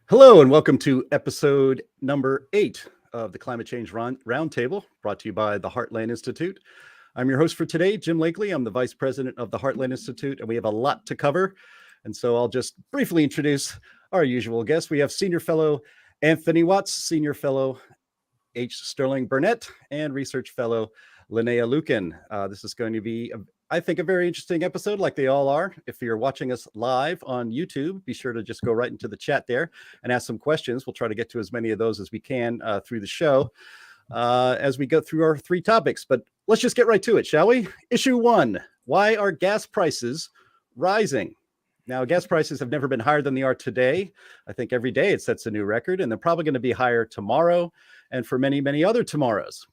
Hello, and welcome to episode number 8 of the Climate Change Roundtable, brought to you by the Heartland Institute. I'm your host for today, Jim Lakely. I'm the Vice President of the Heartland Institute, and we have a lot to cover. And so I'll just briefly introduce our usual guests. We have Senior Fellow Anthony Watts, Senior Fellow H. Sterling Burnett, and Research Fellow Linnea Lucan. This is going to be, I think, a very interesting episode, like they all are. If you're watching us live on YouTube, be sure to just go right into the chat there and ask some questions. We'll try to get to as many of those as we can through the show as we go through our 3 topics. But let's just get right to it, shall we? Issue 1, why are gas prices rising? Now, gas prices have never been higher than they are today. I think every day it sets a new record, and they're probably going to be higher tomorrow and for many, many other tomorrows.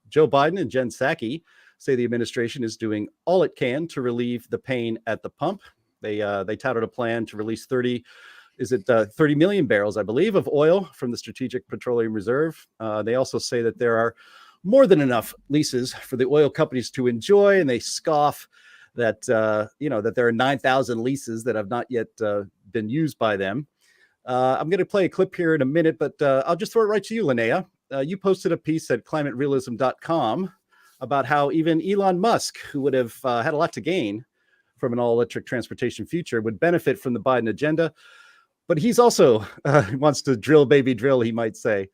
Joe Biden and Jen Psaki say the administration is doing all it can to relieve the pain at the pump. They touted a plan to release 30 million barrels, I believe, of oil from the Strategic Petroleum Reserve. They also say that there are more than enough leases for the oil companies to enjoy, and they scoff that that there are 9,000 leases that have not yet been used by them. I'm going to play a clip here in a minute, but I'll just throw it right to you, Linnea. You posted a piece at climaterealism.com about how even Elon Musk, who would have had a lot to gain from an all-electric transportation future, would benefit from the Biden agenda. But he's also wants to drill, baby, drill, he might say.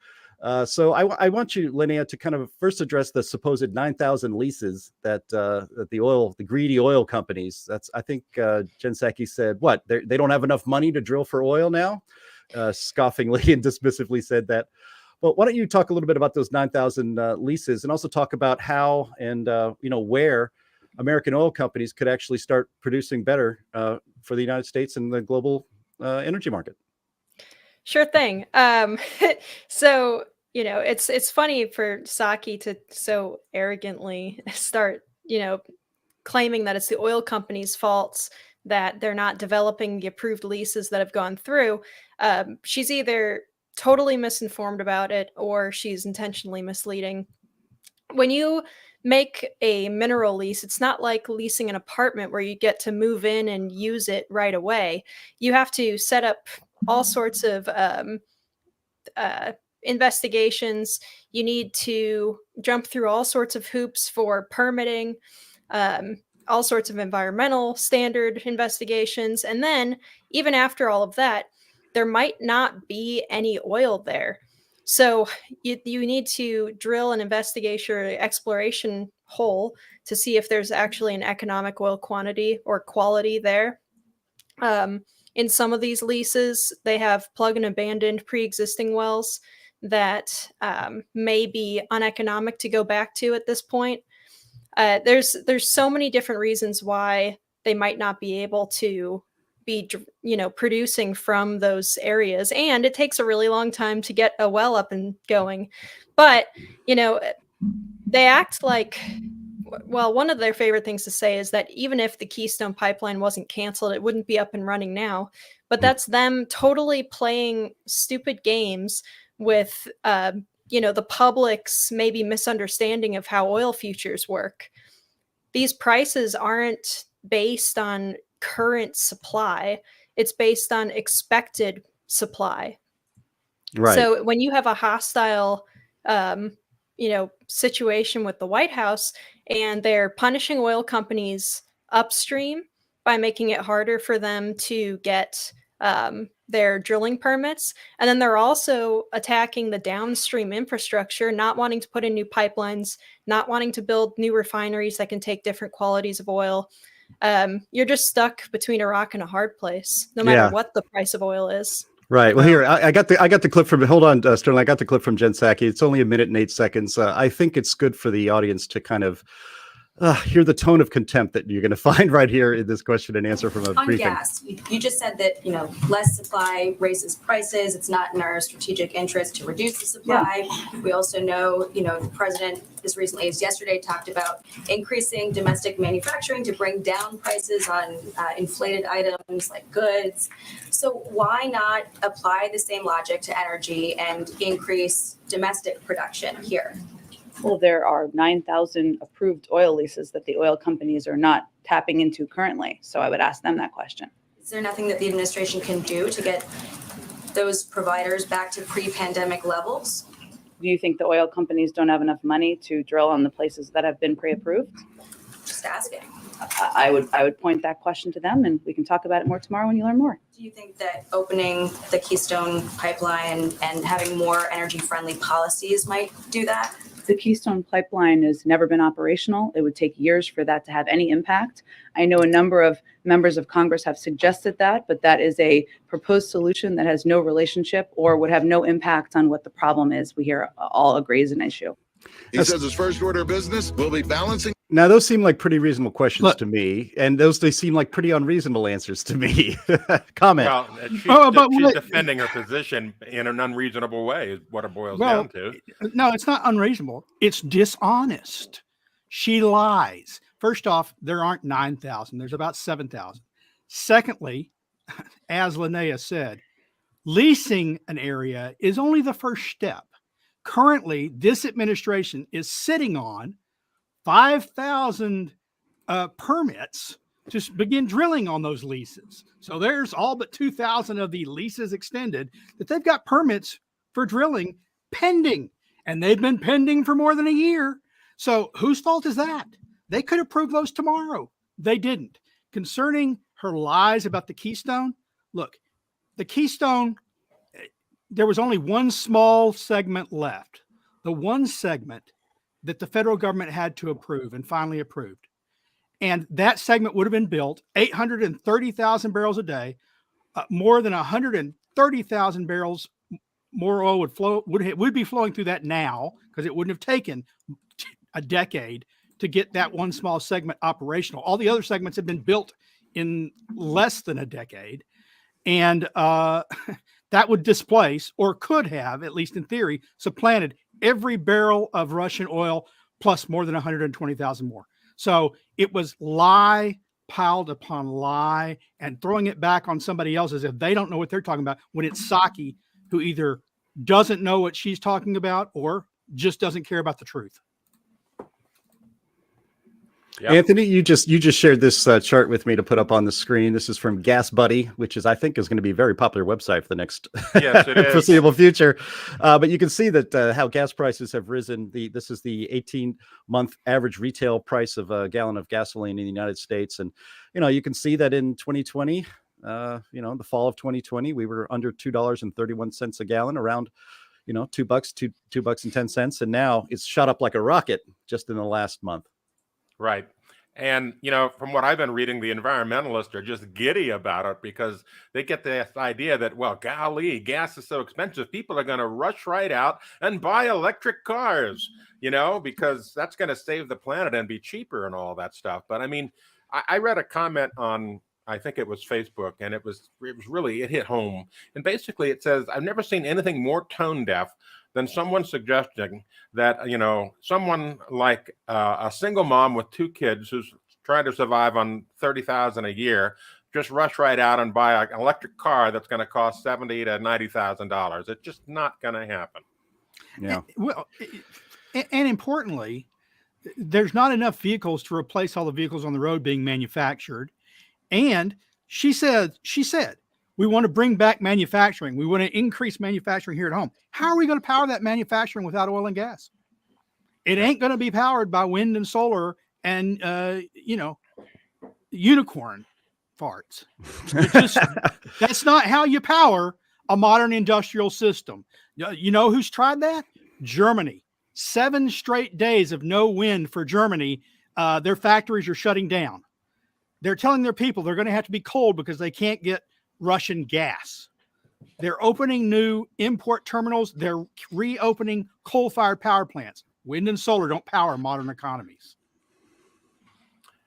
So I want you, Linnea, to kind of first address the supposed 9,000 leases that the greedy oil companies. I think Jen Psaki said, what, they don't have enough money to drill for oil now? Scoffingly and dismissively said that. Well, why don't you talk a little bit about those 9,000 leases, and also talk about how and where American oil companies could actually start producing better for the United States and the global energy market. Sure thing. So, it's funny for Psaki to so arrogantly start, claiming that it's the oil companies' faults that they're not developing the approved leases that have gone through. She's either totally misinformed about it or she's intentionally misleading. When you make a mineral lease, it's not like leasing an apartment where you get to move in and use it right away. You have to set up all sorts of investigations. You need to jump through all sorts of hoops for permitting, all sorts of environmental standard investigations. And then even after all of that, there might not be any oil there. So you need to drill an investigation or exploration hole to see if there's actually an economic oil quantity or quality there. In some of these leases, they have plug and abandoned pre-existing wells that may be uneconomic to go back to at this point. There's so many different reasons why they might not be able to be, producing from those areas. And it takes a really long time to get a well up and going. But, they act like, well, one of their favorite things to say is that even if the Keystone Pipeline wasn't canceled, it wouldn't be up and running now. But that's them totally playing stupid games with, the public's maybe misunderstanding of how oil futures work. These prices aren't based on current supply. It's based on expected supply. Right. So when you have a hostile, situation with the White House and they're punishing oil companies upstream by making it harder for them to get their drilling permits. And then they're also attacking the downstream infrastructure, not wanting to put in new pipelines, not wanting to build new refineries that can take different qualities of oil. You're just stuck between a rock and a hard place, no matter what the price of oil is. Right. Well, here I got the clip from. Hold on, Sterling. I got the clip from Jen Psaki. It's only 1 minute and 8 seconds. I think it's good for the audience to kind of hear the tone of contempt that you're going to find right here in this question and answer from a briefing. On gas, you just said that less supply raises prices. It's not in our strategic interest to reduce the supply. Yeah. We also know, the president as recently as yesterday talked about increasing domestic manufacturing to bring down prices on inflated items like goods. So why not apply the same logic to energy and increase domestic production here? Well, there are 9,000 approved oil leases that the oil companies are not tapping into currently. So I would ask them that question. Is there nothing that the administration can do to get those providers back to pre-pandemic levels? Do you think the oil companies don't have enough money to drill on the places that have been pre-approved? Just asking. I would point that question to them, and we can talk about it more tomorrow when you learn more. Do you think that opening the Keystone pipeline and having more energy-friendly policies might do that? The Keystone pipeline has never been operational. It would take years for that to have any impact. I know a number of members of Congress have suggested that, but that is a proposed solution that has no relationship or would have no impact on what the problem is. We here all agree is an issue. He says his first order of business will be balancing. Now, those seem like pretty reasonable questions to me, and they seem like pretty unreasonable answers to me. Comment. Well, she's defending her position in an unreasonable way is what it boils down to. No, it's not unreasonable. It's dishonest. She lies. First off, there aren't 9,000. There's about 7,000. Secondly, as Linnea said, leasing an area is only the first step. Currently, this administration is sitting on 5,000 permits to begin drilling on those leases. So there's all but 2,000 of the leases extended that they've got permits for drilling pending, and they've been pending for more than a year. So whose fault is that? They could approve those tomorrow. They didn't. Concerning her lies about the Keystone, look, the Keystone, there was only one small segment left. The one segment that the federal government had to approve and finally approved. And that segment would have been built 830,000 barrels a day, more than 130,000 barrels more oil would be flowing through that now, because it wouldn't have taken a decade to get that one small segment operational. All the other segments have been built in less than a decade. And that would displace, or could have, at least in theory, supplanted every barrel of Russian oil plus more than 120,000 more. So it was lie piled upon lie and throwing it back on somebody else as if they don't know what they're talking about, when it's Psaki who either doesn't know what she's talking about or just doesn't care about the truth. Yep. Anthony, you just shared this chart with me to put up on the screen. This is from Gas Buddy, which I think is going to be a very popular website for the next foreseeable future. But you can see that how gas prices have risen. This is the 18-month average retail price of a gallon of gasoline in the United States, and you can see that in 2020, the fall of 2020, we were under $2.31 a gallon, around $2.10, and now it's shot up like a rocket just in the last month. Right. And, from what I've been reading, the environmentalists are just giddy about it because they get this idea that, well, golly, gas is so expensive, people are going to rush right out and buy electric cars, because that's going to save the planet and be cheaper and all that stuff. But I mean, I read a comment on, I think it was Facebook, and it hit home. And basically it says, I've never seen anything more tone deaf than someone suggesting that, someone like a single mom with 2 kids who's trying to survive on $30,000 a year, just rush right out and buy an electric car that's going to cost $70,000 to $90,000. It's just not going to happen. Yeah. And importantly, there's not enough vehicles to replace all the vehicles on the road being manufactured. And she said, we want to bring back manufacturing. We want to increase manufacturing here at home. How are we going to power that manufacturing without oil and gas? It ain't going to be powered by wind and solar and, unicorn farts. That's not how you power a modern industrial system. You know who's tried that? Germany. 7 straight days of no wind for Germany. Their factories are shutting down. They're telling their people they're going to have to be cold because they can't get Russian gas. They're opening new import terminals. They're reopening coal-fired power plants. Wind and solar don't power modern economies.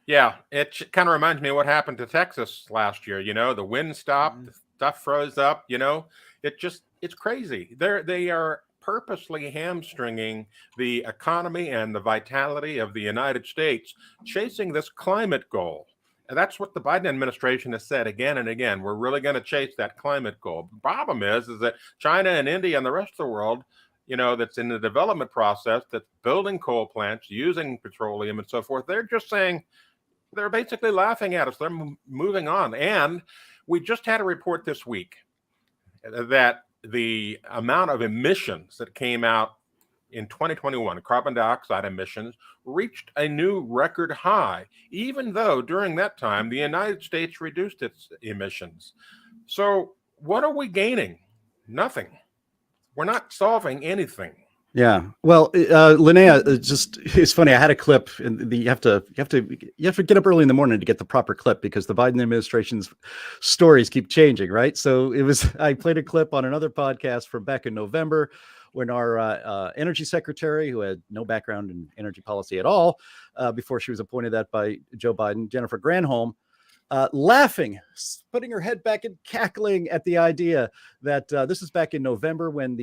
Yeah, it kind of reminds me of what happened to Texas last year. The wind stopped, the stuff froze up. It's crazy. They are purposely hamstringing the economy and the vitality of the United States, chasing this climate goal. And that's what the Biden administration has said again and again. We're really going to chase that climate goal. The problem is that China and India and the rest of the world, that's in the development process, that's building coal plants, using petroleum and so forth, they're just saying, they're basically laughing at us. They're moving on. And we just had a report this week. that the amount of emissions that came out in 2021, carbon dioxide emissions, reached a new record high, even though during that time the United States reduced its emissions. So what are we gaining? Nothing. We're not solving anything. Yeah. Well, Linnea, it's funny. I had a clip, and you have to get up early in the morning to get the proper clip because the Biden administration's stories keep changing, right? So I played a clip on another podcast from back in November when our energy secretary, who had no background in energy policy at all, before she was appointed that by Joe Biden, Jennifer Granholm, laughing, putting her head back and cackling at the idea that this is back in November when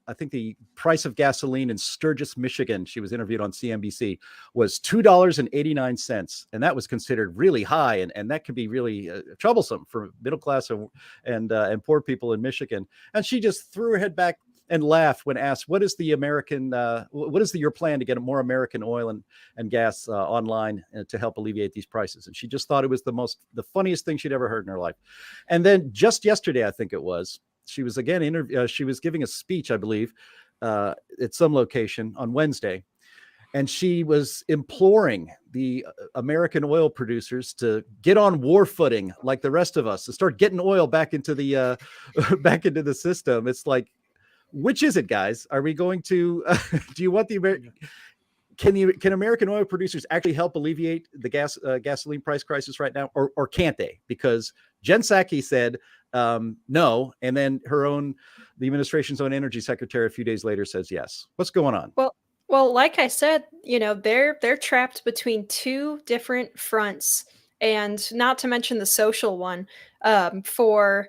I think the price of gasoline in Sturgis, Michigan, she was interviewed on CNBC, was $2.89. And that was considered really high. And that could be really troublesome for middle class and poor people in Michigan. And she just threw her head back and laughed when asked, what is your plan to get more American oil and gas online to help alleviate these prices? And she just thought it was the funniest thing she'd ever heard in her life. And then just yesterday, I think it was, she was again she was giving a speech, I believe, at some location on Wednesday. And she was imploring the American oil producers to get on war footing like the rest of us, to start getting oil back into the back into the system. It's like, which is it, guys? Are we going to? Do you want the American? Can American oil producers actually help alleviate the gasoline price crisis right now, or can't they? Because Jen Psaki said no, and then the administration's own energy secretary a few days later says yes. What's going on? Well, like I said, they're trapped between two different fronts, and not to mention the social one for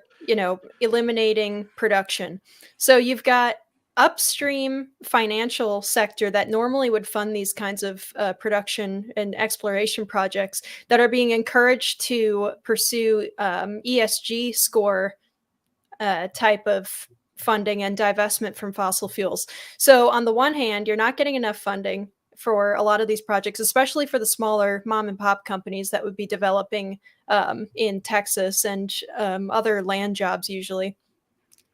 eliminating production. So you've got upstream financial sector that normally would fund these kinds of production and exploration projects that are being encouraged to pursue ESG score type of funding and divestment from fossil fuels. So on the one hand, you're not getting enough funding for a lot of these projects, especially for the smaller mom and pop companies that would be developing in Texas and other land jobs usually.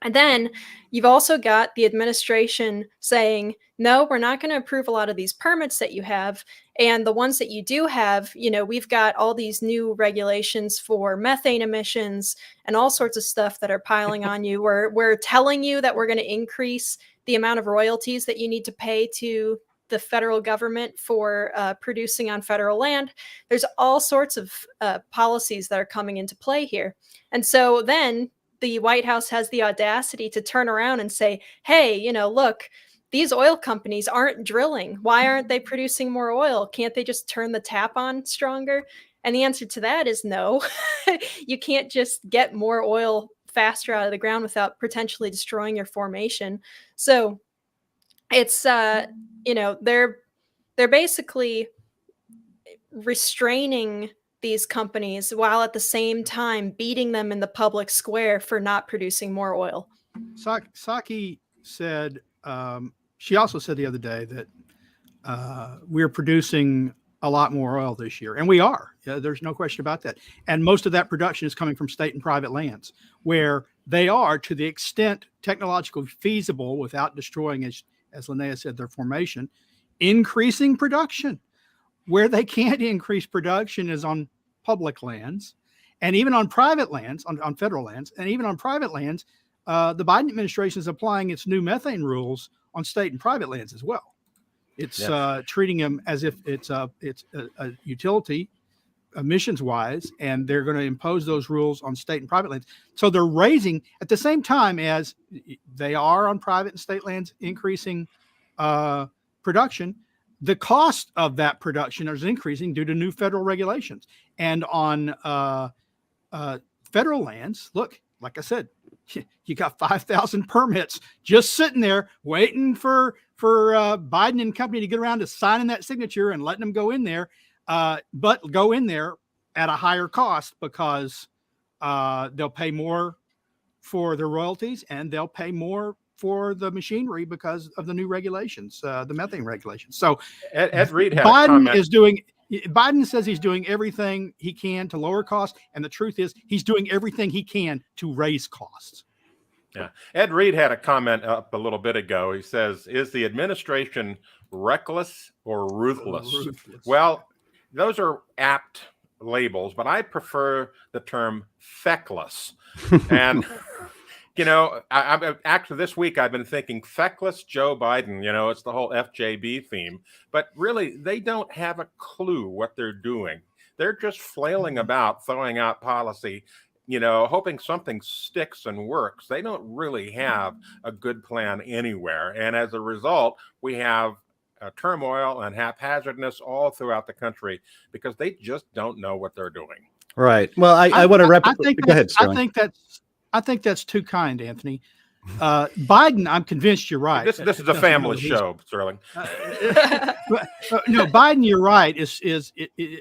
And then you've also got the administration saying, no, we're not going to approve a lot of these permits that you have. And the ones that you do have, we've got all these new regulations for methane emissions and all sorts of stuff that are piling on you. We're telling you that we're going to increase the amount of royalties that you need to pay to the federal government for producing on federal land. There's all sorts of policies that are coming into play here. And so then the White House has the audacity to turn around and say, hey, look, these oil companies aren't drilling. Why aren't they producing more oil? Can't they just turn the tap on stronger? And the answer to that is no. You can't just get more oil faster out of the ground without potentially destroying your formation. So it's, they're basically restraining these companies while at the same time beating them in the public square for not producing more oil. Psaki said, she also said the other day that we're producing a lot more oil this year. And we are. There's no question about that. And most of that production is coming from state and private lands where they are, to the extent technologically feasible without destroying, as Linnea said, their formation, increasing production. Where they can't increase production is on public lands and even on private lands, on federal lands, and even on private lands. The Biden administration is applying its new methane rules on state and private lands as well. It's treating them as if it's a utility emissions wise, and they're going to impose those rules on state and private lands. So they're raising at the same time as they are on private and state lands, increasing production. The cost of that production is increasing due to new federal regulations. And on federal lands, look, like I said, you got 5,000 permits just sitting there waiting for Biden and company to get around to signing that signature and letting them go in there, but go in there at a higher cost because they'll pay more for the royalties and they'll pay more for the machinery because of the new regulations, the methane regulations. So Ed Reed had a comment. Biden says he's doing everything he can to lower costs. And the truth is he's doing everything he can to raise costs. Yeah. Ed Reed had a comment up a little bit ago. He says, is the administration reckless or ruthless? Ruthless. Well, those are apt labels, but I prefer the term feckless. And, you know, I actually this week I've been thinking feckless Joe Biden, you know, it's the whole FJB theme, but really they don't have a clue what they're doing. They're just flailing about, throwing out policy, you know, hoping something sticks and works. They don't really have a good plan anywhere. And as a result, we have turmoil and haphazardness all throughout the country because they just don't know what they're doing. Right. Well, I want to go ahead, Sterling. I think that's too kind, Anthony. Biden, I'm convinced you're right. This is a family show, Sterling. No, Biden, you're right.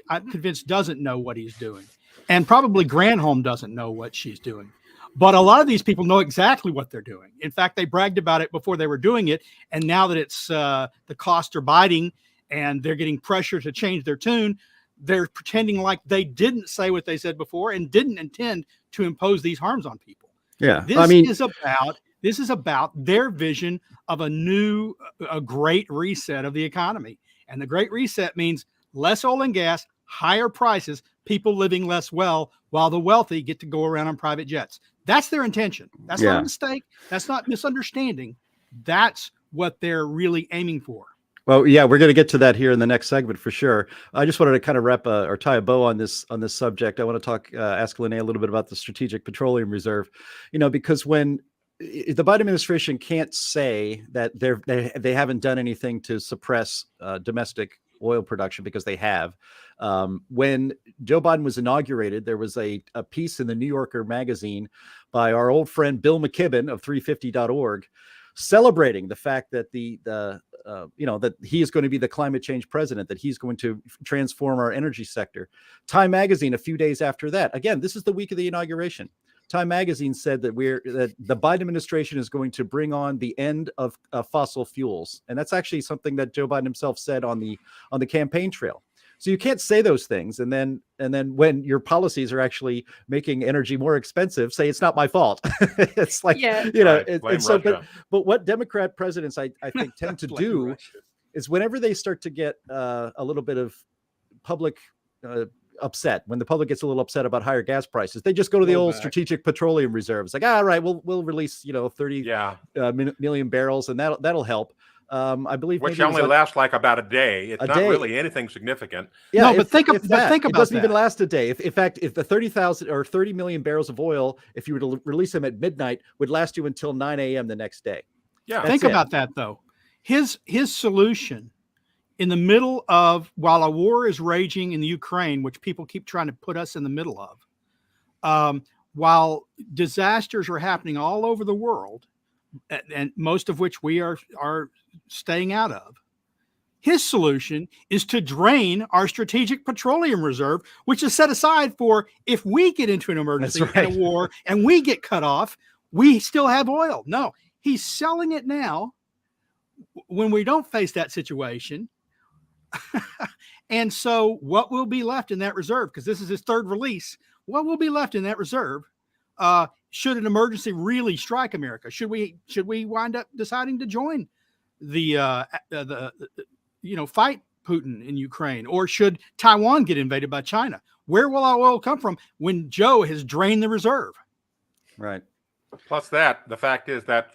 I'm convinced doesn't know what he's doing, and probably Granholm doesn't know what she's doing. But a lot of these people know exactly what they're doing. In fact, they bragged about it before they were doing it, and now that it's the costs are biting and they're getting pressure to change their tune, they're pretending like they didn't say what they said before and didn't intend to impose these harms on people. Yeah, This is about their vision of a great reset of the economy. And the great reset means less oil and gas, higher prices, people living less well, while the wealthy get to go around on private jets. That's their intention. That's not a mistake. That's not misunderstanding. That's what they're really aiming for. Well, yeah, we're going to get to that here in the next segment for sure. I just wanted to kind of wrap or tie a bow on this subject. I want to ask Lene a little bit about the Strategic Petroleum Reserve, you know, because when the Biden administration can't say that they haven't done anything to suppress domestic oil production, because they have. When Joe Biden was inaugurated, there was a piece in the New Yorker magazine by our old friend Bill McKibben of 350.org celebrating the fact that that he is going to be the climate change president, that he's going to transform our energy sector. Time magazine, a few days after that, again, this is the week of the inauguration, Time magazine said that the Biden administration is going to bring on the end of fossil fuels. And that's actually something that Joe Biden himself said on the campaign trail. So you can't say those things and then when your policies are actually making energy more expensive, say it's not my fault. It's like, but what Democrat presidents I think tend to do is whenever they start to get a little bit of public upset, when the public gets a little upset about higher gas prices, they just go to the old Strategic Petroleum Reserve. It's like, all right, we'll release 30 million barrels and that'll help. I believe which only lasts like about a day. It's not really anything significant. Yeah, no, but think about it doesn't even last a day. In fact, if the 30,000 or 30 million barrels of oil, if you were to release them at midnight, would last you until 9 a.m. the next day. Yeah, think about that though. His solution in the middle of, while a war is raging in the Ukraine, which people keep trying to put us in the middle of, while disasters are happening all over the world, and most of which we are staying out of, his solution is to drain our Strategic Petroleum Reserve, which is set aside for if we get into an emergency and a war and we get cut off, we still have oil. No, he's selling it now when we don't face that situation. And so what will be left in that reserve, because this is his third release, what will be left in that reserve should an emergency really strike America? Should we wind up deciding to join the fight Putin in Ukraine, or should Taiwan get invaded by China? Where will our oil come from when Joe has drained the reserve? Right. Plus the fact is that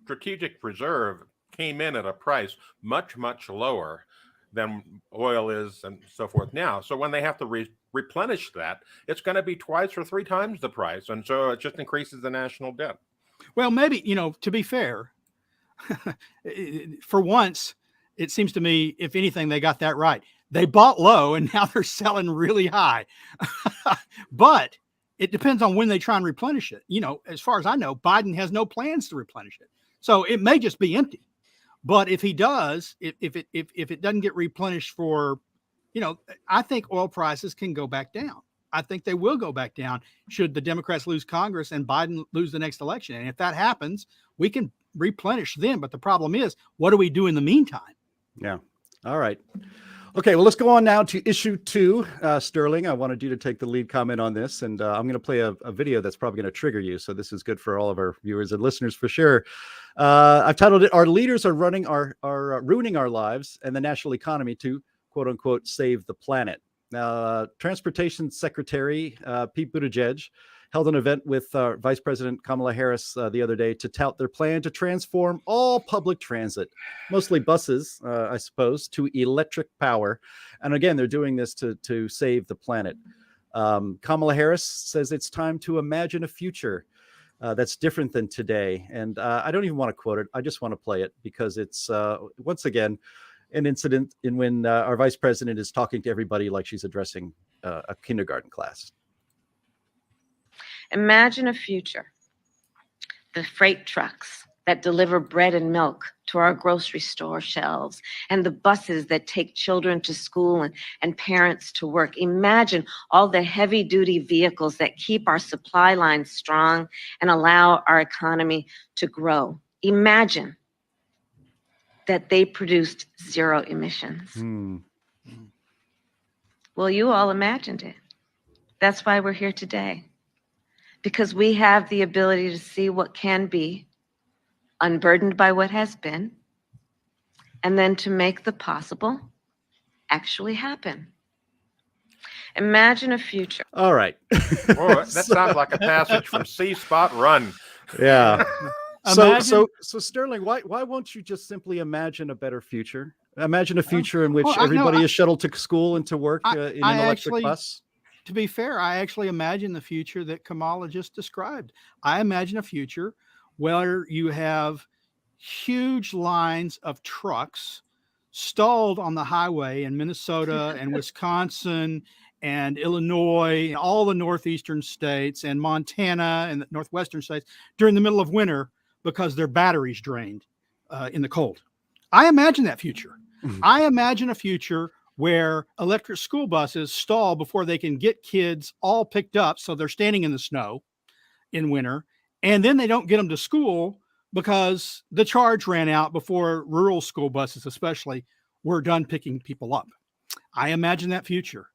Strategic Reserve came in at a price much, much lower than oil is and so forth now. So when they have to replenish that, it's going to be twice or three times the price. And so it just increases the national debt. Well, maybe, to be fair, for once, it seems to me, if anything, they got that right. They bought low and now they're selling really high. But it depends on when they try and replenish it. As far as I know, Biden has no plans to replenish it. So it may just be empty. But if he does, if it doesn't get replenished for, I think oil prices can go back down. I think they will go back down should the Democrats lose Congress and Biden lose the next election. And if that happens, we can replenish them. But the problem is, what do we do in the meantime? Yeah. All right. Okay, well, let's go on now to issue 2. Sterling, I wanted you to take the lead comment on this, and I'm going to play a video that's probably going to trigger you. So this is good for all of our viewers and listeners for sure. I've titled it, "Our Leaders Are Ruining Our Lives and the National Economy to, quote unquote, save the planet." Now, Transportation Secretary Pete Buttigieg held an event with Vice President Kamala Harris the other day to tout their plan to transform all public transit, mostly buses, I suppose, to electric power. And again, they're doing this to save the planet. Kamala Harris says it's time to imagine a future that's different than today. And I don't even want to quote it. I just want to play it because it's, once again, an incident in when our vice president is talking to everybody like she's addressing a kindergarten class. Imagine a future, the freight trucks that deliver bread and milk to our grocery store shelves, and the buses that take children to school and parents to work. Imagine all the heavy-duty vehicles that keep our supply lines strong and allow our economy to grow. Imagine that they produced zero emissions. Well, you all imagined it. That's why we're here today. Because we have the ability to see what can be, unburdened by what has been, and then to make the possible actually happen. Imagine a future. All right. Boy, that sounds like a passage from C. Spot Run. Yeah. So Imagine- Sterling, why won't you just simply imagine a better future? Imagine a future in which Well, I know, everybody I- is shuttled to school and to work in an electric actually- bus. To be fair, I actually imagine the future that Kamala just described. I imagine a future where you have huge lines of trucks stalled on the highway in Minnesota and Wisconsin and Illinois, and all the northeastern states, and Montana and the northwestern states during the middle of winter because their batteries drained in the cold. I imagine that future. I imagine a future where electric school buses stall before they can get kids all picked up. So they're standing in the snow in winter, and then they don't get them to school because the charge ran out before rural school buses, especially, were done picking people up. I imagine that future.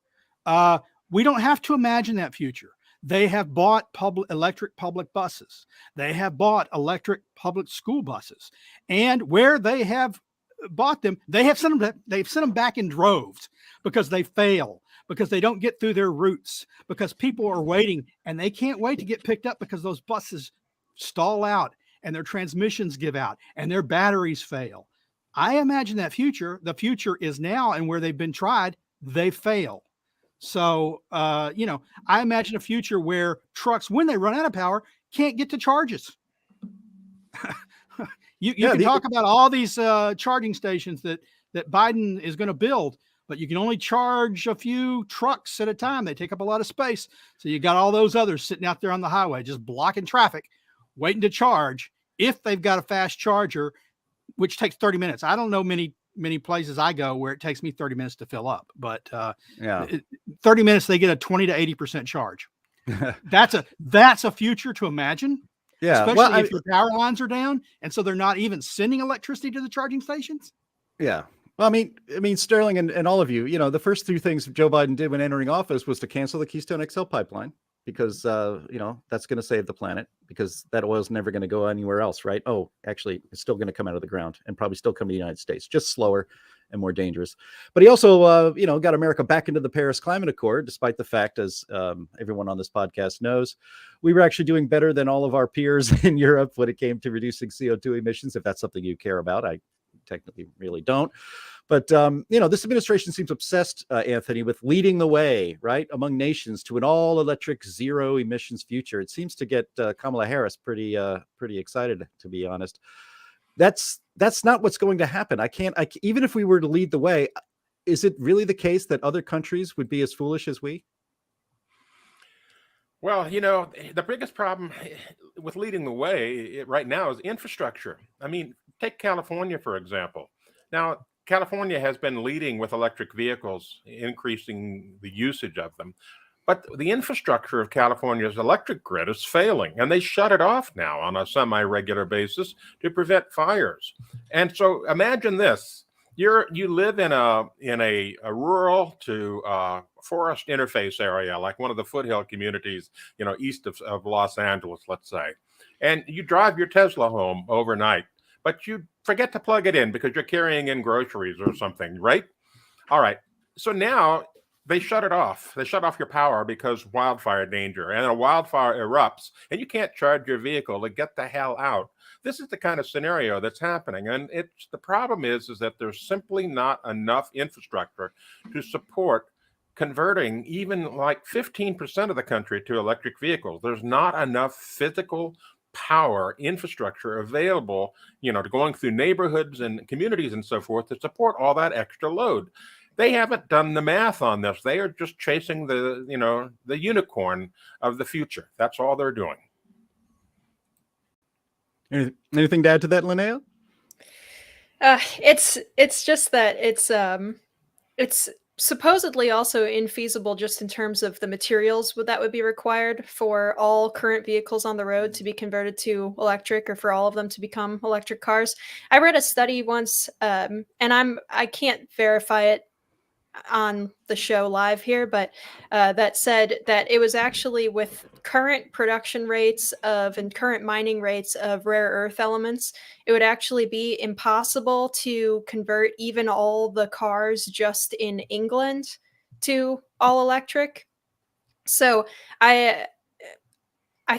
We don't have to imagine that future. They have bought electric public buses. They have bought electric public school buses. And where they have bought them, they've sent them back in droves because they fail, because they don't get through their routes, because people are waiting and they can't wait to get picked up because those buses stall out and their transmissions give out and their batteries fail. I imagine that future. The future is now, and where they've been tried, they fail. So, I imagine a future where trucks, when they run out of power, can't get to charges. You can talk about all these charging stations that Biden is going to build, but you can only charge a few trucks at a time. They take up a lot of space. So you got all those others sitting out there on the highway, just blocking traffic, waiting to charge if they've got a fast charger, which takes 30 minutes. I don't know many places I go where it takes me 30 minutes to fill up, but 30 minutes, they get a 20 to 80% charge. That's a future to imagine. Yeah. Especially if your power lines are down. And so they're not even sending electricity to the charging stations. Yeah. Well, I mean, Sterling and all of you, the first 3 things Joe Biden did when entering office was to cancel the Keystone XL pipeline because, that's going to save the planet because that oil is never going to go anywhere else, right? Oh, actually, it's still going to come out of the ground and probably still come to the United States, just slower and more dangerous. But he also, got America back into the Paris Climate Accord, despite the fact, as everyone on this podcast knows, we were actually doing better than all of our peers in Europe when it came to reducing CO2 emissions. If that's something you care about, I technically really don't. But, this administration seems obsessed, Anthony, with leading the way, right, among nations to an all electric zero emissions future. It seems to get Kamala Harris pretty excited, to be honest. That's not what's going to happen. Even if we were to lead the way, is it really the case that other countries would be as foolish as we? Well, the biggest problem with leading the way right now is infrastructure. I mean, take California, for example. Now, California has been leading with electric vehicles, increasing the usage of them. But the infrastructure of California's electric grid is failing, and they shut it off now on a semi-regular basis to prevent fires. And so imagine this. You live in a rural to forest interface area, like one of the foothill communities, east of Los Angeles, let's say, and you drive your Tesla home overnight, but you forget to plug it in because you're carrying in groceries or something, right? All right. So now they shut it off. They shut off your power because wildfire danger, and a wildfire erupts, and you can't charge your vehicle to get the hell out. This is the kind of scenario that's happening, and the problem is that there's simply not enough infrastructure to support converting even like 15% of the country to electric vehicles. There's not enough physical power infrastructure available, to going through neighborhoods and communities and so forth to support all that extra load. They haven't done the math on this. They are just chasing the unicorn of the future. That's all they're doing. Anything to add to that, Linnea? It's just that it's supposedly also infeasible just in terms of the materials that would be required for all current vehicles on the road to be converted to electric, or for all of them to become electric cars. I read a study once, and I can't verify it on the show live here, but that said that it was actually with current production rates and current mining rates of rare earth elements, it would actually be impossible to convert even all the cars just in England to all electric. So I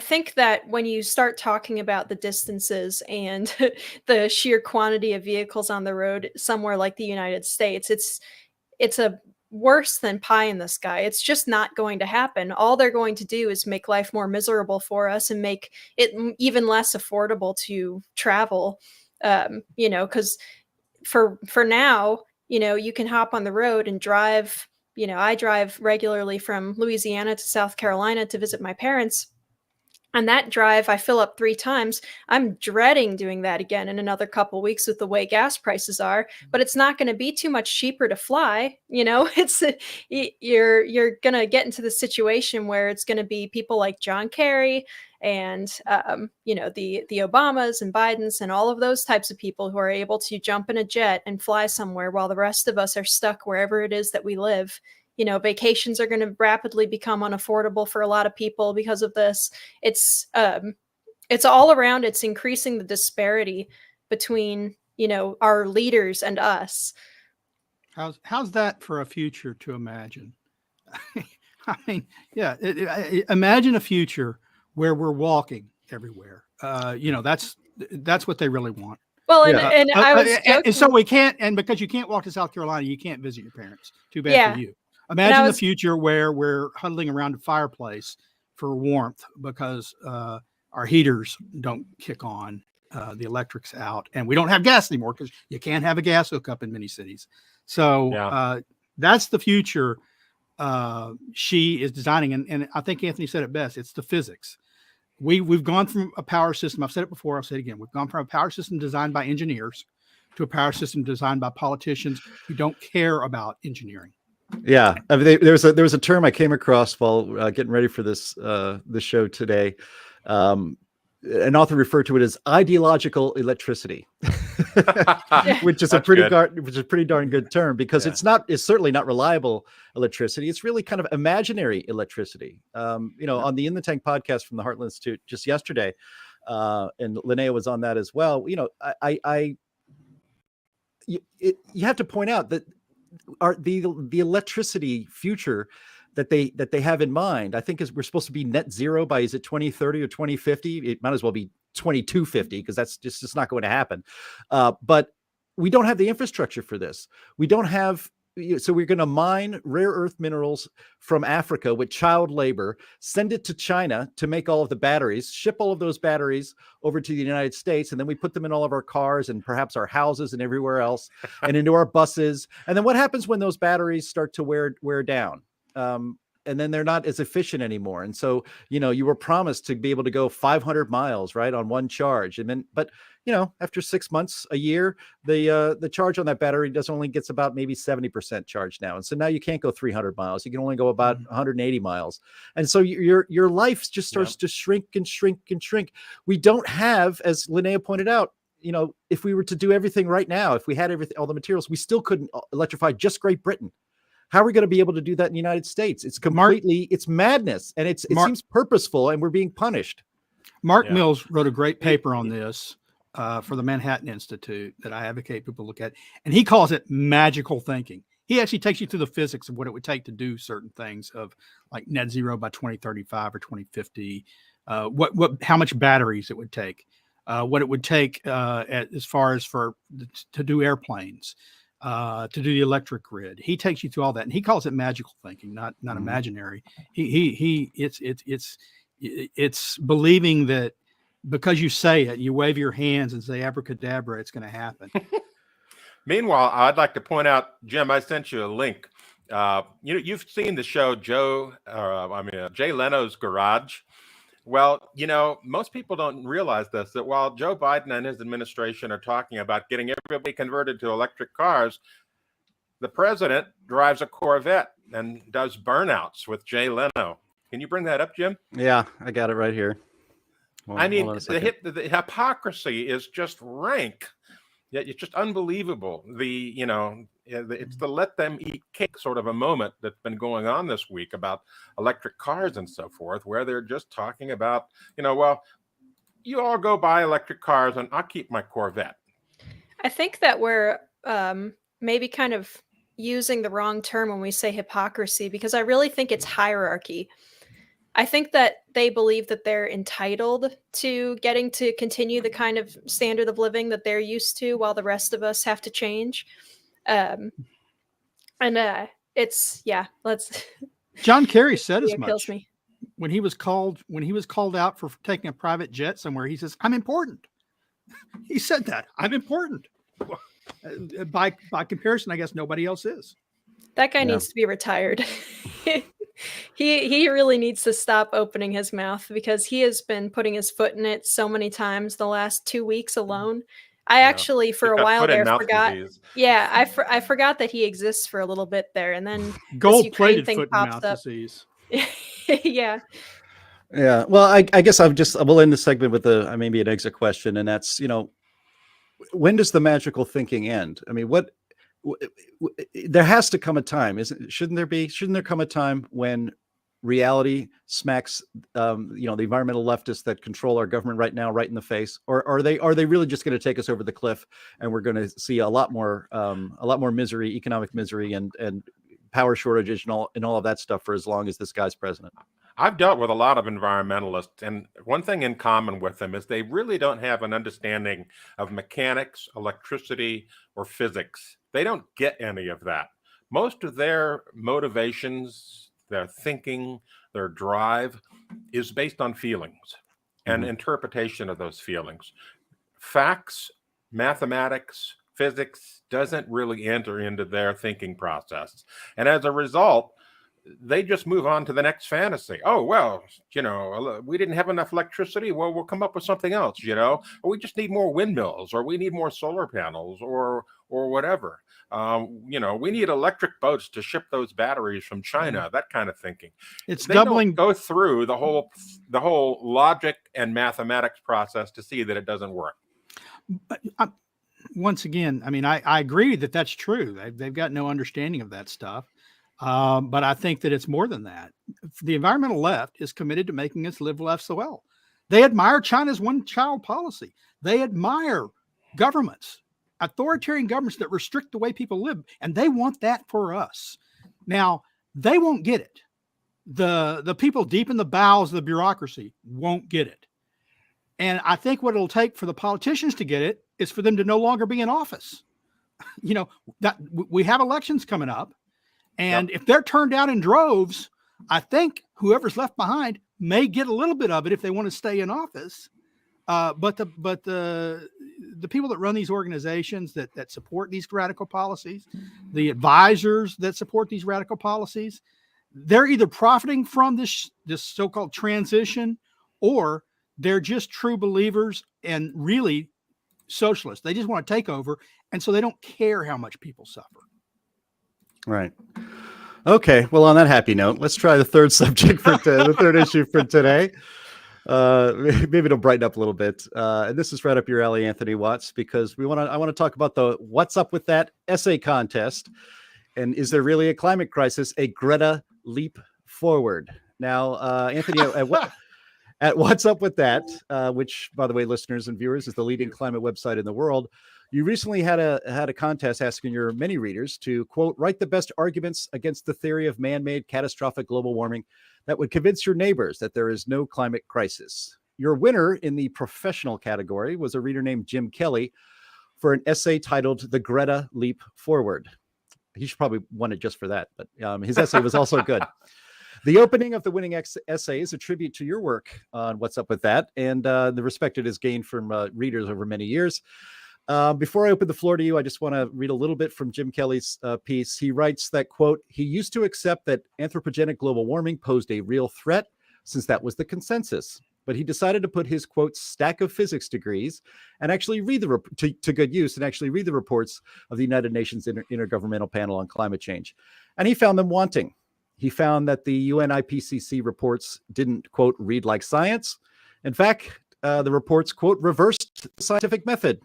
think that when you start talking about the distances and the sheer quantity of vehicles on the road somewhere like the United States, it's a worse than pie in the sky. It's just not going to happen. All they're going to do is make life more miserable for us and make it even less affordable to travel. Because for now, you can hop on the road and drive. I drive regularly from Louisiana to South Carolina to visit my parents. And that drive, I fill up 3 times. I'm dreading doing that again in another couple weeks with the way gas prices are. But it's not going to be too much cheaper to fly. It's you're going to get into the situation where it's going to be people like John Kerry and the Obamas and Bidens and all of those types of people who are able to jump in a jet and fly somewhere, while the rest of us are stuck wherever it is that we live. Vacations are going to rapidly become unaffordable for a lot of people because of this. It's all around. It's increasing the disparity between, our leaders and us. How's that for a future to imagine? I mean, yeah, imagine a future where we're walking everywhere. That's what they really want. Well, and I was joking. And so we can't, and because you can't walk to South Carolina, you can't visit your parents. Too bad for you. Imagine the future where we're huddling around a fireplace for warmth because our heaters don't kick on, the electric's out, and we don't have gas anymore because you can't have a gas hookup in many cities. So that's the future she is designing. And I think Anthony said it best. It's the physics. We've gone from a power system. I've said it before. I'll say it again. We've gone from a power system designed by engineers to a power system designed by politicians who don't care about engineering. Yeah, I mean, there was a term I came across while getting ready for this show today. An author referred to it as ideological electricity, which is a pretty darn good term, because it's certainly not reliable electricity. It's really kind of imaginary electricity. On the In the Tank podcast from the Heartland Institute just yesterday, and Linnea was on that as well. You have to point out that the electricity future that they have in mind, I think, is we're supposed to be net zero by, is it 2030 or 2050? It might as well be 2250, because that's just not going to happen. But we don't have the infrastructure for this. We don't have. So we're going to mine rare earth minerals from Africa with child labor, send it to China to make all of the batteries, ship all of those batteries over to the United States, and then we put them in all of our cars and perhaps our houses and everywhere else, and into our buses. And then what happens when those batteries start to wear down? And then they're not as efficient anymore. And so, you were promised to be able to go 500 miles, right, on one charge. And then, but after 6 months, a year, the charge on that battery only gets about maybe 70% charge now. And so now you can't go 300 miles. You can only go about 180 miles. And so your life just starts to shrink and shrink and shrink. We don't have, as Linnea pointed out, if we were to do everything right now, if we had all the materials, we still couldn't electrify just Great Britain. How are we going to be able to do that in the United States? It's completely, it's madness, and it seems purposeful, and we're being punished. Mark Mills wrote a great paper on this for the Manhattan Institute that I advocate people look at, and he calls it magical thinking. He actually takes you through the physics of what it would take to do certain things, of like net zero by 2035 or 2050, how much batteries it would take, what it would take as far as to do airplanes, to do the electric grid. He takes you through all that, and he calls it magical thinking, not imaginary. It's believing that because you say it, you wave your hands and say abracadabra, it's going to happen. Meanwhile, I'd like to point out, Jim, I sent you a link. You've seen the show Jay Leno's Garage. Well, most people don't realize this, that while Joe Biden and his administration are talking about getting everybody converted to electric cars, the president drives a Corvette and does burnouts with Jay Leno. Can you bring that up, Jim? Yeah, I got it right here. The hypocrisy is just rank. Yeah, it's just unbelievable. It's the let them eat cake sort of a moment that's been going on this week about electric cars and so forth, where they're just talking about, well, you all go buy electric cars and I'll keep my Corvette. I think that we're maybe kind of using the wrong term when we say hypocrisy, because I really think it's hierarchy. I think that they believe that they're entitled to getting to continue the kind of standard of living that they're used to, while the rest of us have to change. John Kerry said as much. Kills me. When he was called out for taking a private jet somewhere, he says, "I'm important." He said that, "I'm important." By comparison, I guess nobody else is. That guy needs to be retired. He really needs to stop opening his mouth, because he has been putting his foot in it so many times the last 2 weeks alone. I actually, for a while there, forgot. Yeah, I forgot that he exists for a little bit there, and then gold-plated foot and mouth disease. Yeah. Yeah. Well, I guess we'll end the segment with maybe an exit question, and that's, when does the magical thinking end? I mean, there has to come a time, shouldn't there come a time when reality smacks the environmental leftists that control our government right now right in the face? Or are they really just going to take us over the cliff, and we're going to see a lot more misery, economic misery, and power shortages and all of that stuff for as long as this guy's president? I've dealt with a lot of environmentalists, and one thing in common with them is they really don't have an understanding of mechanics, electricity, or physics. They don't get any of that. Most of their motivations, their thinking, their drive is based on feelings and interpretation of those feelings. Facts, mathematics, physics doesn't really enter into their thinking process. And as a result, they just move on to the next fantasy. Oh, well, we didn't have enough electricity. Well, we'll come up with something else, or we just need more windmills, or we need more solar panels, or whatever. We need electric boats to ship those batteries from China, that kind of thinking. They don't go through the whole logic and mathematics process to see that it doesn't work. Once again, I agree that that's true. They've got no understanding of that stuff. But I think that it's more than that. The environmental left is committed to making us live less so well. They admire China's one-child policy. They admire governments, authoritarian governments that restrict the way people live, and they want that for us. Now, they won't get it. The people deep in the bowels of the bureaucracy won't get it. And I think what it'll take for the politicians to get it is for them to no longer be in office. That we have elections coming up. And if they're turned out in droves, I think whoever's left behind may get a little bit of it if they want to stay in office. But the people that run these organizations that support these radical policies, the advisors that support these radical policies, they're either profiting from this so-called transition, or they're just true believers and really socialists. They just want to take over, and so they don't care how much people suffer. Right. Okay. Well, on that happy note, let's try the third subject the third issue for today. Maybe it'll brighten up a little bit. And this is right up your alley, Anthony Watts, because I want to talk about the What's Up With That essay contest. And is there really a climate crisis? A Greta Leap Forward. Now, Anthony, at What's Up With That, which, by the way, listeners and viewers, is the leading climate website in the world, you recently had a contest asking your many readers to, quote, write the best arguments against the theory of man-made catastrophic global warming that would convince your neighbors that there is no climate crisis. Your winner in the professional category was a reader named Jim Kelly for an essay titled The Greta Leap Forward. He should probably won it just for that, but his essay was also good. The opening of the winning essay is a tribute to your work on What's Up With That and the respect it has gained from readers over many years. Before I open the floor to you, I just want to read a little bit from Jim Kelly's piece. He writes that, quote, he used to accept that anthropogenic global warming posed a real threat since that was the consensus. But he decided to put his, quote, stack of physics degrees and actually read to good use and actually read the reports of the United Nations Intergovernmental Panel on Climate Change. And he found them wanting. He found that the UN IPCC reports didn't, quote, read like science. In fact, the reports, quote, reversed the scientific method.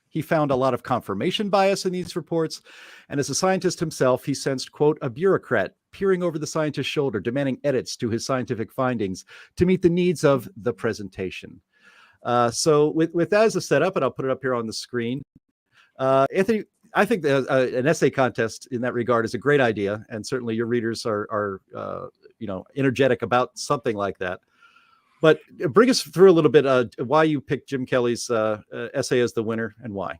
He found a lot of confirmation bias in these reports. And as a scientist himself, he sensed, quote, a bureaucrat peering over the scientist's shoulder, demanding edits to his scientific findings to meet the needs of the presentation. So with that as a setup, and I'll put it up here on the screen, Anthony, I think an essay contest in that regard is a great idea. And certainly your readers are energetic about something like that. But bring us through a little bit why you picked Jim Kelly's essay as the winner and why.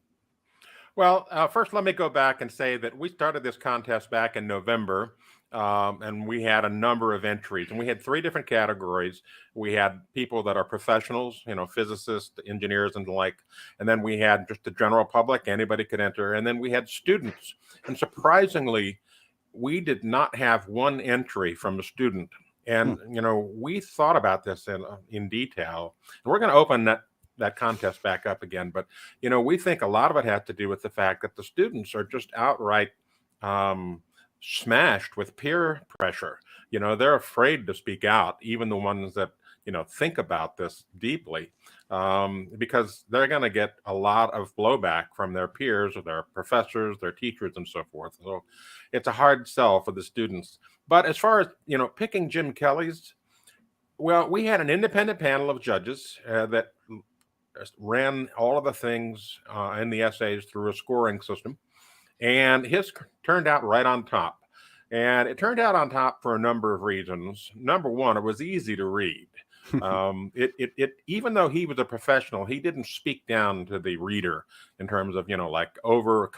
Well, first, let me go back and say that we started this contest back in November, and we had a number of entries. And we had 3 different categories. We had people that are professionals, physicists, engineers, and the like. And then we had just the general public, anybody could enter. And then we had students. And surprisingly, we did not have one entry from a student. And, we thought about this in detail, and we're going to open that contest back up again. But, we think a lot of it has to do with the fact that the students are just outright smashed with peer pressure. They're afraid to speak out, even the ones that, think about this deeply, because they're going to get a lot of blowback from their peers or their professors, their teachers, and so forth. So it's a hard sell for the students. But as far as, picking Jim Kelly's, well, we had an independent panel of judges that ran all of the things in the essays through a scoring system. And his turned out right on top. And it turned out on top for a number of reasons. Number one, it was easy to read. Even though he was a professional, he didn't speak down to the reader in terms of, like over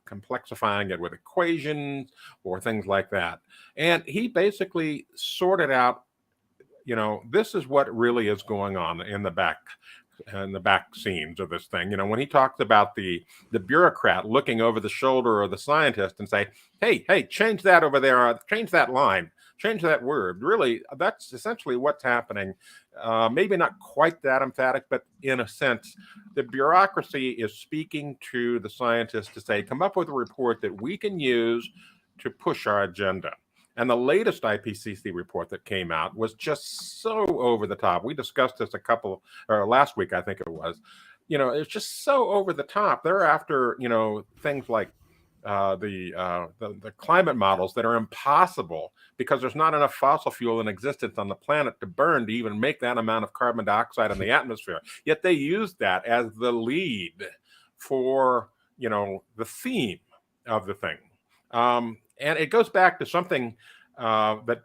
complexifying it with equations or things like that. And he basically sorted out, this is what really is going on in the back scenes of this thing. When he talks about the bureaucrat looking over the shoulder of the scientist and say, hey, change that over there, change that line, change that word. Really, that's essentially what's happening. Maybe not quite that emphatic, but in a sense, the bureaucracy is speaking to the scientists to say, come up with a report that we can use to push our agenda. And the latest IPCC report that came out was just so over the top. We discussed this last week, I think it was. It's just so over the top. They're after, things like the climate models that are impossible because there's not enough fossil fuel in existence on the planet to burn to even make that amount of carbon dioxide in the atmosphere. Yet they use that as the lead for, the theme of the thing. And it goes back to something that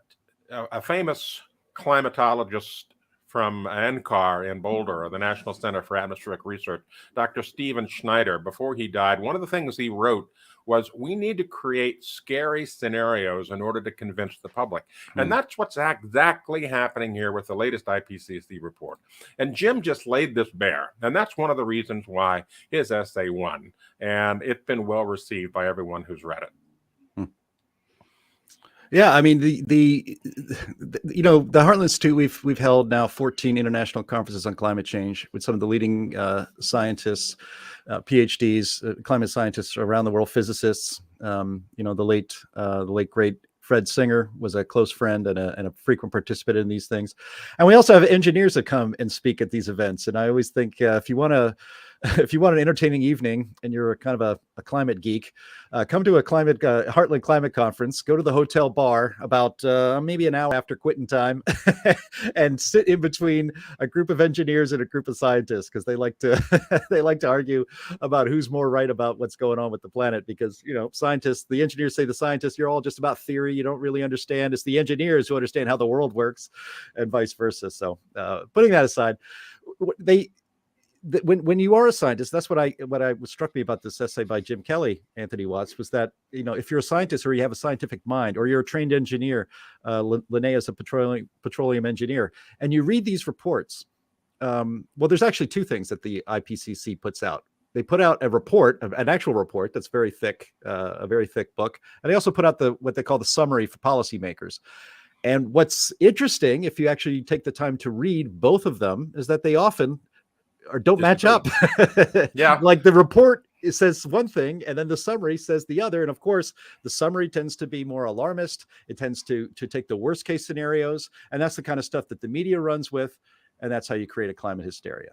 a famous climatologist from NCAR in Boulder, the National Center for Atmospheric Research, Dr. Stephen Schneider, before he died, one of the things he wrote was, we need to create scary scenarios in order to convince the public. And that's what's exactly happening here with the latest IPCC report. And Jim just laid this bare. And that's one of the reasons why his essay won. And it's been well received by everyone who's read it. Yeah, I mean, the Heartland Institute, we've held now 14 international conferences on climate change with some of the leading scientists, PhDs, climate scientists around the world, physicists. The late great Fred Singer was a close friend and a frequent participant in these things. And we also have engineers that come and speak at these events. And I always think if you want an entertaining evening and you're kind of a climate geek, come to a Heartland Climate Conference, go to the hotel bar about maybe an hour after quitting time and sit in between a group of engineers and a group of scientists, because they like to they like to argue about who's more right about what's going on with the planet. Because, the engineers say the scientists, you're all just about theory. You don't really understand. It's the engineers who understand how the world works, and vice versa. So putting that aside, when you are a scientist, that's what struck me about this essay by Jim Kelly, Anthony Watts, was that, if you're a scientist or you have a scientific mind or you're a trained engineer, Linnea is a petroleum engineer, and you read these reports, there's actually two things that the IPCC puts out. They put out a report, an actual report that's very thick, a very thick book, and they also put out what they call the summary for policymakers. And what's interesting, if you actually take the time to read both of them, is that they often don't match up. Yeah. Like the report, it says one thing and then the summary says the other. And of course, the summary tends to be more alarmist. It tends to take the worst case scenarios. And that's the kind of stuff that the media runs with. And that's how you create a climate hysteria.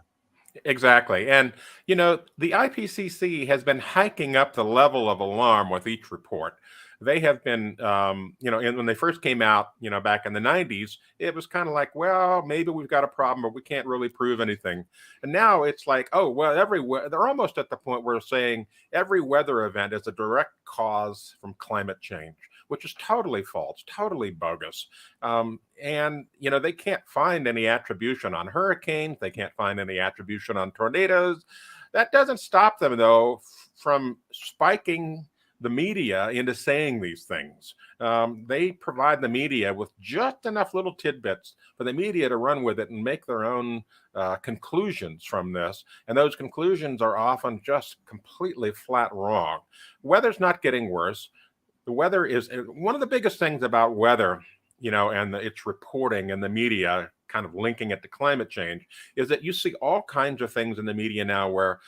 Exactly. And, the IPCC has been hiking up the level of alarm with each report. They have been, when they first came out, back in the 90s, it was kind of like, well, maybe we've got a problem, but we can't really prove anything. And now it's like, oh, well, they're almost at the point where saying every weather event is a direct cause from climate change, which is totally false, totally bogus. And they can't find any attribution on hurricanes. They can't find any attribution on tornadoes. That doesn't stop them, though, from spiking the media into saying these things. They provide the media with just enough little tidbits for the media to run with it and make their own conclusions from this. And those conclusions are often just completely flat wrong. Weather's not getting worse. The weather is one of the biggest things about weather, and its reporting and the media kind of linking it to climate change, is that you see all kinds of things in the media now where,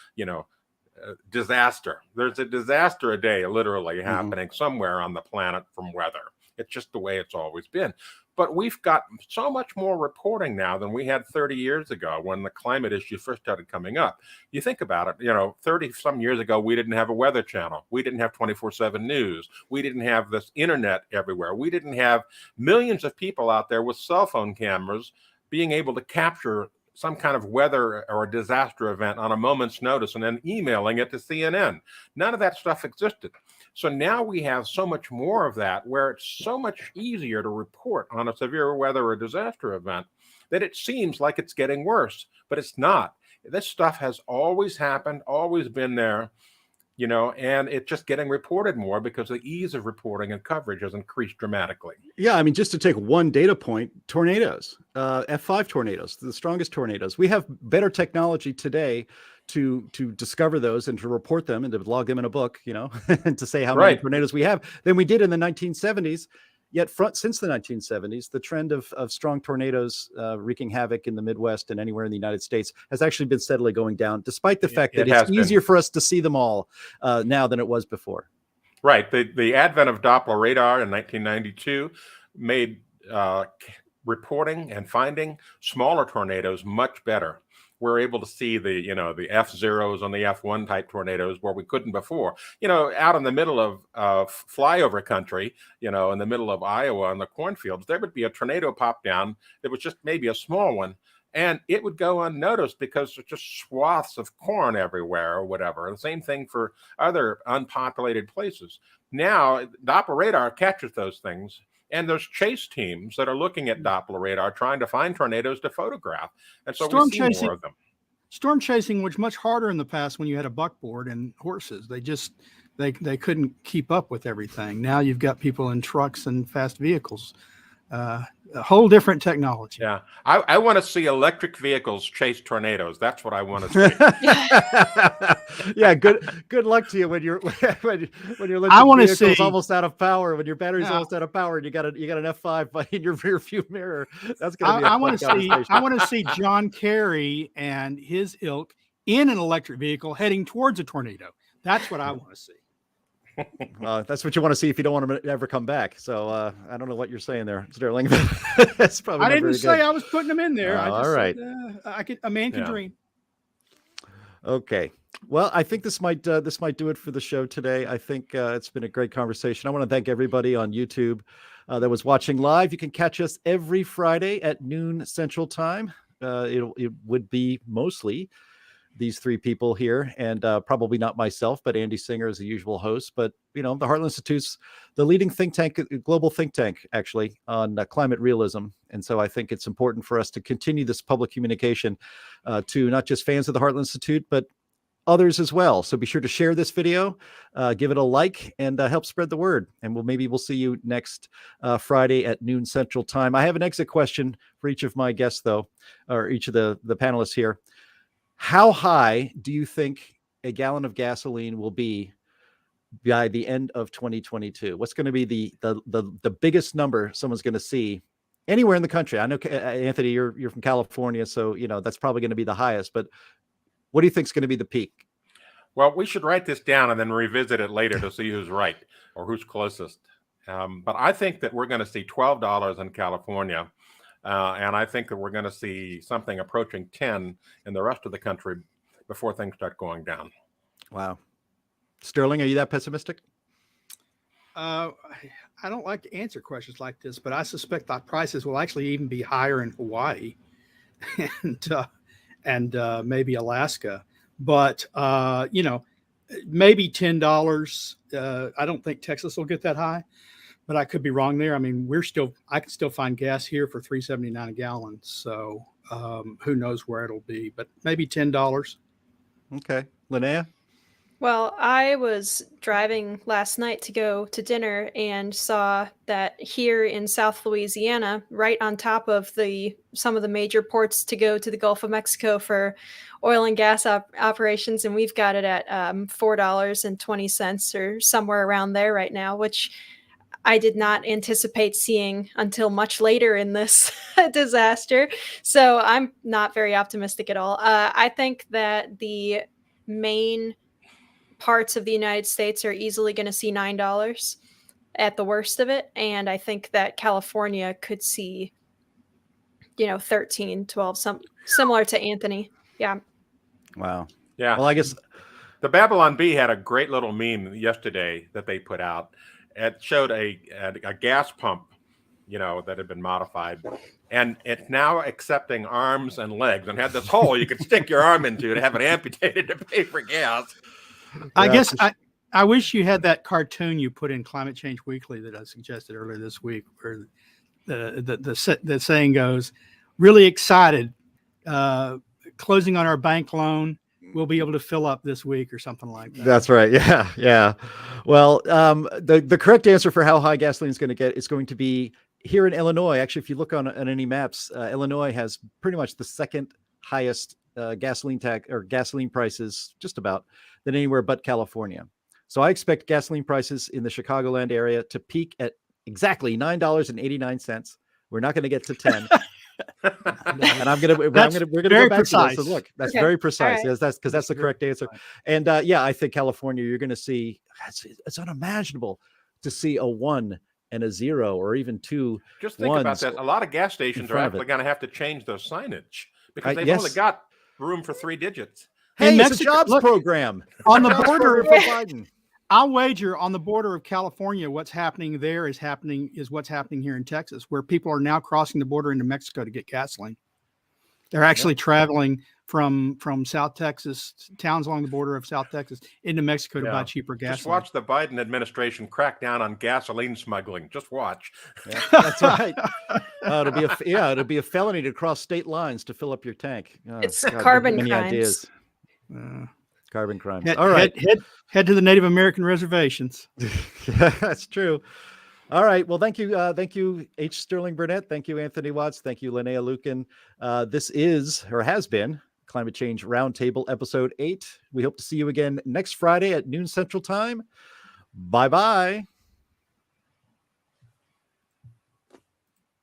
disaster. There's a disaster a day literally happening somewhere on the planet from weather. It's just the way it's always been. But we've got so much more reporting now than we had 30 years ago when the climate issue first started coming up. You think about it, 30 some years ago, we didn't have a weather channel. We didn't have 24/7 news. We didn't have this internet everywhere. We didn't have millions of people out there with cell phone cameras being able to capture some kind of weather or disaster event on a moment's notice and then emailing it to CNN. None of that stuff existed. So now we have so much more of that, where it's so much easier to report on a severe weather or disaster event that it seems like it's getting worse, but it's not. This stuff has always happened, always been there, and it's just getting reported more because the ease of reporting and coverage has increased dramatically. Yeah, I mean, just to take one data point, tornadoes, F5 tornadoes, the strongest tornadoes. We have better technology today to discover those and to report them and to log them in a book, and to say how many tornadoes we have than we did in the 1970s. Yet since the 1970s, the trend of strong tornadoes wreaking havoc in the Midwest and anywhere in the United States has actually been steadily going down, despite the fact that it's easier for us to see them all now than it was before. Right. The advent of Doppler radar in 1992 made reporting and finding smaller tornadoes much better. We're able to see the F0s and the F1 type tornadoes where we couldn't before. Out in the middle of flyover country, in the middle of Iowa in the cornfields, there would be a tornado pop down that was just maybe a small one, and it would go unnoticed because there's just swaths of corn everywhere or whatever. The same thing for other unpopulated places. Now, Doppler radar catches those things. And there's chase teams that are looking at Doppler radar, trying to find tornadoes to photograph. And so we see more of them. Storm chasing was much harder in the past when you had a buckboard and horses. They couldn't keep up with everything. Now you've got people in trucks and fast vehicles. A whole different technology. Yeah, I want to see electric vehicles chase tornadoes. That's what I want to see. Yeah, good luck to you when your electric vehicle's almost out of power, when your battery's almost out of power, and you got an F5 in your rear view mirror. That's gonna be. I want to see John Kerry and his ilk in an electric vehicle heading towards a tornado. That's what I want to see. That's what you want to see if you don't want to ever come back. So I don't know what you're saying there, Sterling. That's probably I not didn't very say good. I was putting them in there. I All just right. said, a man can Yeah. dream. Okay. Well, I think this might do it for the show today. I think it's been a great conversation. I want to thank everybody on YouTube that was watching live. You can catch us every Friday at noon Central Time. It would be mostly these three people here, and probably not myself, but Andy Singer is the usual host. But the Heartland Institute's the leading think tank, global think tank, actually, on climate realism. And so I think it's important for us to continue this public communication to not just fans of the Heartland Institute, but others as well. So be sure to share this video, give it a like, and help spread the word. And maybe we'll see you next Friday at noon Central Time. I have an exit question for each of my guests, though, or each of the panelists here. How high do you think a gallon of gasoline will be by the end of 2022? What's going to be the biggest number someone's going to see anywhere in the country? I know, Anthony, you're from California, so that's probably going to be the highest. But what do you think is going to be the peak? Well, we should write this down and then revisit it later to see who's right or who's closest. But I think that we're going to see $12 in California. And I think that we're going to see something approaching 10 in the rest of the country before things start going down. Wow. Sterling, are you that pessimistic? I don't like to answer questions like this, but I suspect that prices will actually even be higher in Hawaii and maybe Alaska. But, maybe $10. I don't think Texas will get that high, but I could be wrong there. I mean, I can still find gas here for $3.79 a gallon. So who knows where it'll be, but maybe $10. Okay. Linnea? Well, I was driving last night to go to dinner and saw that here in South Louisiana, right on top of some of the major ports to go to the Gulf of Mexico for oil and gas operations, and we've got it at $4.20 or somewhere around there right now, which I did not anticipate seeing until much later in this disaster. So I'm not very optimistic at all. I think that the main parts of the United States are easily going to see $9 at the worst of it. And I think that California could see, 13, 12, similar to Anthony. Yeah. Wow. Yeah. Well, I guess the Babylon Bee had a great little meme yesterday that they put out. It showed a gas pump, that had been modified, and it's now accepting arms and legs, and had this hole you could stick your arm into to have it amputated to pay for gas. I guess I wish you had that cartoon you put in Climate Change Weekly that I suggested earlier this week, where the saying goes, really excited, closing on our bank loan. We'll be able to fill up this week or something like that. That's right. Yeah. Yeah. Well, the correct answer for how high gasoline is going to get is going to be here in Illinois. Actually, if you look on any maps, Illinois has pretty much the second highest gasoline tax or gasoline prices, just about, than anywhere but California. So I expect gasoline prices in the Chicagoland area to peak at exactly $9.89. We're not going to get to 10. And we're going to go back to this. So look, that's very precise. Right. Yes, that's the correct answer. And I think California, you're going to see, it's unimaginable to see a 1 and a 0 or even 2. Just think about that. A lot of gas stations are actually going to have to change their signage because they've only got room for 3 digits. Hey, it's a jobs program on the border of Biden. I'll wager on the border of California, what's happening there is what's happening here in Texas, where people are now crossing the border into Mexico to get gasoline. They're actually traveling from South Texas, towns along the border of South Texas, into Mexico to buy cheaper gasoline. Just watch the Biden administration crack down on gasoline smuggling. Just watch. Yeah, that's right. It'll be a felony to cross state lines to fill up your tank. It's carbon many crimes. Ideas. Carbon crimes. All right. Head to the Native American reservations. That's true. All right. Well, thank you, H. Sterling Burnett. Thank you, Anthony Watts. Thank you, Linnea Lucan. This is, or has been, Climate Change Roundtable Episode 8. We hope to see you again next Friday at noon Central Time. Bye-bye.